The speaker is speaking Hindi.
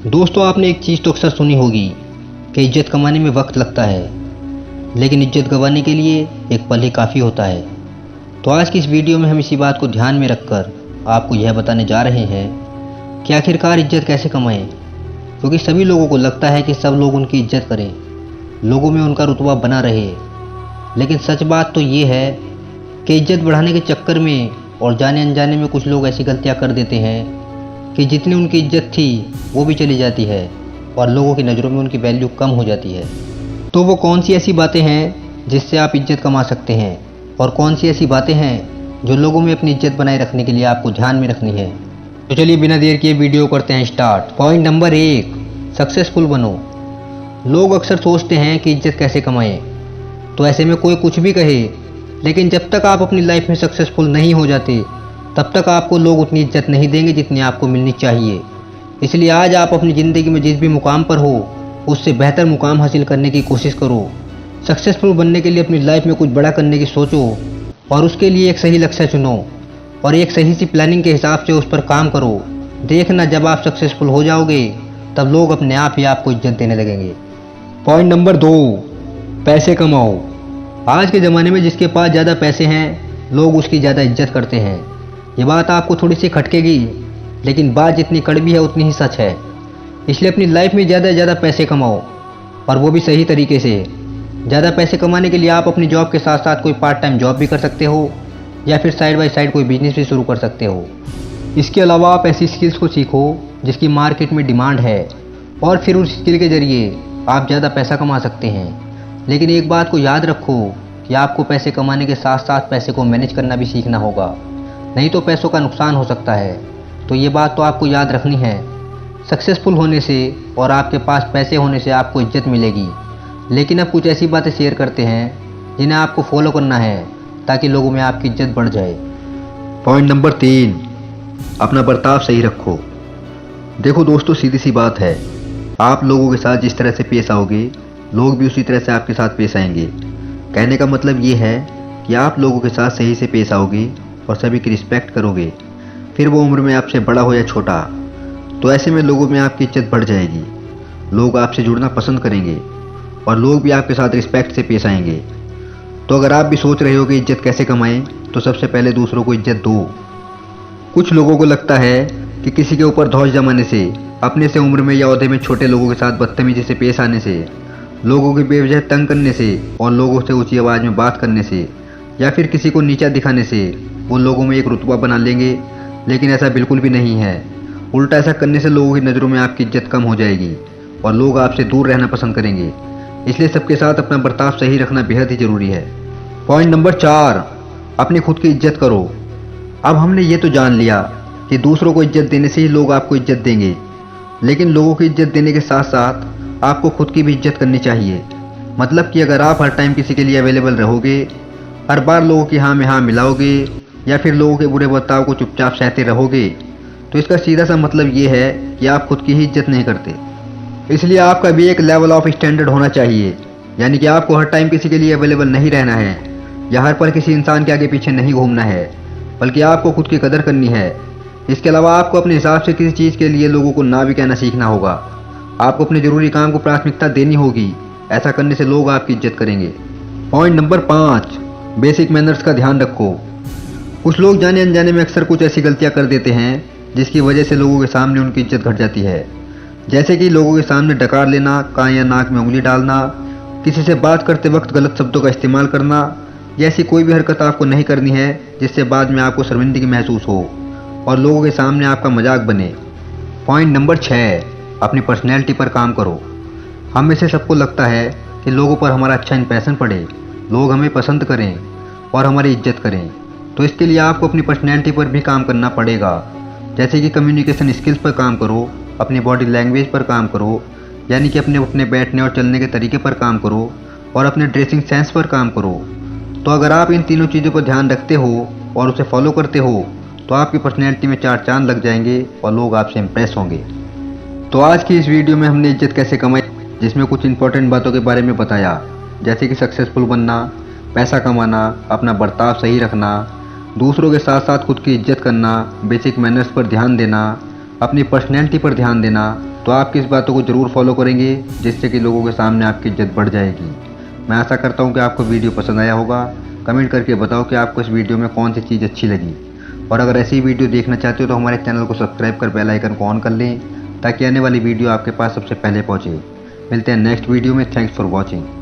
दोस्तों, आपने एक चीज़ तो अक्सर सुनी होगी कि इज्जत कमाने में वक्त लगता है, लेकिन इज्जत गंवाने के लिए एक पल ही काफ़ी होता है। तो आज की इस वीडियो में हम इसी बात को ध्यान में रखकर आपको यह बताने जा रहे हैं कि आखिरकार इज्जत कैसे कमाएं। क्योंकि सभी लोगों को लगता है कि सब लोग उनकी इज्जत करें, लोगों में उनका रुतबा बना रहे। लेकिन सच बात तो ये है कि इज्जत बढ़ाने के चक्कर में और जाने अनजाने में कुछ लोग ऐसी गलतियाँ कर देते हैं कि जितनी उनकी इज्जत थी वो भी चली जाती है और लोगों की नज़रों में उनकी वैल्यू कम हो जाती है। तो वो कौन सी ऐसी बातें हैं जिससे आप इज्जत कमा सकते हैं, और कौन सी ऐसी बातें हैं जो लोगों में अपनी इज्जत बनाए रखने के लिए आपको ध्यान में रखनी है। तो चलिए बिना देर किए वीडियो करते हैं स्टार्ट। पॉइंट नंबर 1, सक्सेसफुल बनो। लोग अक्सर सोचते हैं कि इज्जत कैसे कमाएं, तो ऐसे में कोई कुछ भी कहे, लेकिन जब तक आप अपनी लाइफ में सक्सेसफुल नहीं हो जाते तब तक आपको लोग उतनी इज्जत नहीं देंगे जितनी आपको मिलनी चाहिए। इसलिए आज आप अपनी ज़िंदगी में जिस भी मुकाम पर हो उससे बेहतर मुकाम हासिल करने की कोशिश करो। सक्सेसफुल बनने के लिए अपनी लाइफ में कुछ बड़ा करने की सोचो और उसके लिए एक सही लक्ष्य चुनो और एक सही सी प्लानिंग के हिसाब से उस पर काम करो। देखना, जब आप सक्सेसफुल हो जाओगे तब लोग अपने आप ही आपको इज्जत देने लगेंगे। पॉइंट नंबर 2, पैसे कमाओ। आज के ज़माने में जिसके पास ज़्यादा पैसे हैं लोग उसकी ज़्यादा इज्जत करते हैं। ये बात आपको थोड़ी सी खटकेगी, लेकिन बात जितनी कड़वी है उतनी ही सच है। इसलिए अपनी लाइफ में ज़्यादा से ज़्यादा पैसे कमाओ, और वो भी सही तरीके से। ज़्यादा पैसे कमाने के लिए आप अपनी जॉब के साथ साथ कोई पार्ट टाइम जॉब भी कर सकते हो या फिर साइड बाय साइड कोई बिजनेस भी शुरू कर सकते हो। इसके अलावा आप ऐसी स्किल्स को सीखो जिसकी मार्केट में डिमांड है, और फिर उस स्किल के ज़रिए आप ज़्यादा पैसा कमा सकते हैं। लेकिन एक बात को याद रखो कि आपको पैसे कमाने के साथ साथ पैसे को मैनेज करना भी सीखना होगा, नहीं तो पैसों का नुकसान हो सकता है। तो ये बात तो आपको याद रखनी है। सक्सेसफुल होने से और आपके पास पैसे होने से आपको इज्जत मिलेगी, लेकिन अब कुछ ऐसी बातें शेयर करते हैं जिन्हें आपको फॉलो करना है ताकि लोगों में आपकी इज्जत बढ़ जाए। पॉइंट नंबर 3, अपना बर्ताव सही रखो। देखो दोस्तों, सीधी सी बात है, आप लोगों के साथ जिस तरह से पेश आओगे लोग भी उसी तरह से आपके साथ पेश आएंगे। कहने का मतलब ये है कि आप लोगों के साथ सही से पेश आओगे और सभी की रिस्पेक्ट करोगे, फिर वो उम्र में आपसे बड़ा हो या छोटा, तो ऐसे में लोगों में आपकी इज्जत बढ़ जाएगी। लोग आपसे जुड़ना पसंद करेंगे और लोग भी आपके साथ रिस्पेक्ट से पेश आएंगे। तो अगर आप भी सोच रहे हो कि इज्जत कैसे कमाएं, तो सबसे पहले दूसरों को इज्जत दो। कुछ लोगों को लगता है कि किसी के ऊपर धौंस जमाने से, अपने से उम्र में या ओहदे में छोटे लोगों के साथ बदतमीजी से पेश आने से, लोगों की बेवजह तंग करने से और लोगों से ऊंची आवाज़ में बात करने से या फिर किसी को नीचा दिखाने से वो लोगों में एक रुतबा बना लेंगे। लेकिन ऐसा बिल्कुल भी नहीं है। उल्टा ऐसा करने से लोगों की नज़रों में आपकी इज्जत कम हो जाएगी और लोग आपसे दूर रहना पसंद करेंगे। इसलिए सबके साथ अपना बर्ताव सही रखना बेहद ही ज़रूरी है। पॉइंट नंबर 4, अपनी खुद की इज्जत करो। अब हमने ये तो जान लिया कि दूसरों को इज्जत देने से ही लोग आपको इज्जत देंगे, लेकिन लोगों की इज्जत देने के साथ साथ आपको खुद की भी इज्जत करनी चाहिए। मतलब कि अगर आप हर टाइम किसी के लिए अवेलेबल रहोगे, हर बार लोगों की हाँ में हाँ मिलाओगे या फिर लोगों के बुरे बर्ताव को चुपचाप सहते रहोगे, तो इसका सीधा सा मतलब ये है कि आप खुद की ही इज्जत नहीं करते। इसलिए आपका भी एक लेवल ऑफ स्टैंडर्ड होना चाहिए, यानी कि आपको हर टाइम किसी के लिए अवेलेबल नहीं रहना है या हर पल किसी इंसान के आगे पीछे नहीं घूमना है, बल्कि आपको खुद की कदर करनी है। इसके अलावा आपको अपने हिसाब से किसी चीज़ के लिए लोगों को ना भी कहना सीखना होगा। आपको अपने ज़रूरी काम को प्राथमिकता देनी होगी। ऐसा करने से लोग आपकी इज्जत करेंगे। पॉइंट नंबर 5, बेसिक मैनर्स का ध्यान रखो। कुछ लोग जाने अनजाने में अक्सर कुछ ऐसी गलतियां कर देते हैं जिसकी वजह से लोगों के सामने उनकी इज्जत घट जाती है। जैसे कि लोगों के सामने डकार लेना, कान या नाक में उंगली डालना, किसी से बात करते वक्त गलत शब्दों का इस्तेमाल करना, या ऐसी कोई भी हरकत आपको नहीं करनी है जिससे बाद में आपको शर्मिंदगी महसूस हो और लोगों के सामने आपका मजाक बने। पॉइंट नंबर 6, अपनी पर्सनैलिटी पर काम करो। हम में से सबको लगता है कि लोगों पर हमारा अच्छा इंप्रेशन पड़े, लोग हमें पसंद करें और हमारी इज्जत करें। तो इसके लिए आपको अपनी पर्सनैलिटी पर भी काम करना पड़ेगा। जैसे कि कम्युनिकेशन स्किल्स पर काम करो, अपनी बॉडी लैंग्वेज पर काम करो, यानी कि अपने बैठने और चलने के तरीके पर काम करो, और अपने ड्रेसिंग सेंस पर काम करो। तो अगर आप इन तीनों चीज़ों पर ध्यान रखते हो और उसे फॉलो करते हो तो आपकी पर्सनैलिटी में 4 चांद लग जाएंगे और लोग आपसे इम्प्रेस होंगे। तो आज की इस वीडियो में हमने इज्जत कैसे कमाई, जिसमें कुछ इंपॉर्टेंट बातों के बारे में बताया, जैसे कि सक्सेसफुल बनना, पैसा कमाना, अपना बर्ताव सही रखना, दूसरों के साथ साथ खुद की इज्जत करना, बेसिक मैनर्स पर ध्यान देना, अपनी पर्सनैलिटी पर ध्यान देना। तो आप किस बातों को ज़रूर फॉलो करेंगे जिससे कि लोगों के सामने आपकी इज्जत बढ़ जाएगी। मैं आशा करता हूँ कि आपको वीडियो पसंद आया होगा। कमेंट करके बताओ कि आपको इस वीडियो में कौन सी चीज़ अच्छी लगी, और अगर ऐसी वीडियो देखना चाहते हो तो हमारे चैनल को सब्सक्राइब कर बेल आइकन को ऑन कर लें ताकि आने वाली वीडियो आपके पास सबसे पहले पहुँचे। मिलते हैं नेक्स्ट वीडियो में। Thanks for watching.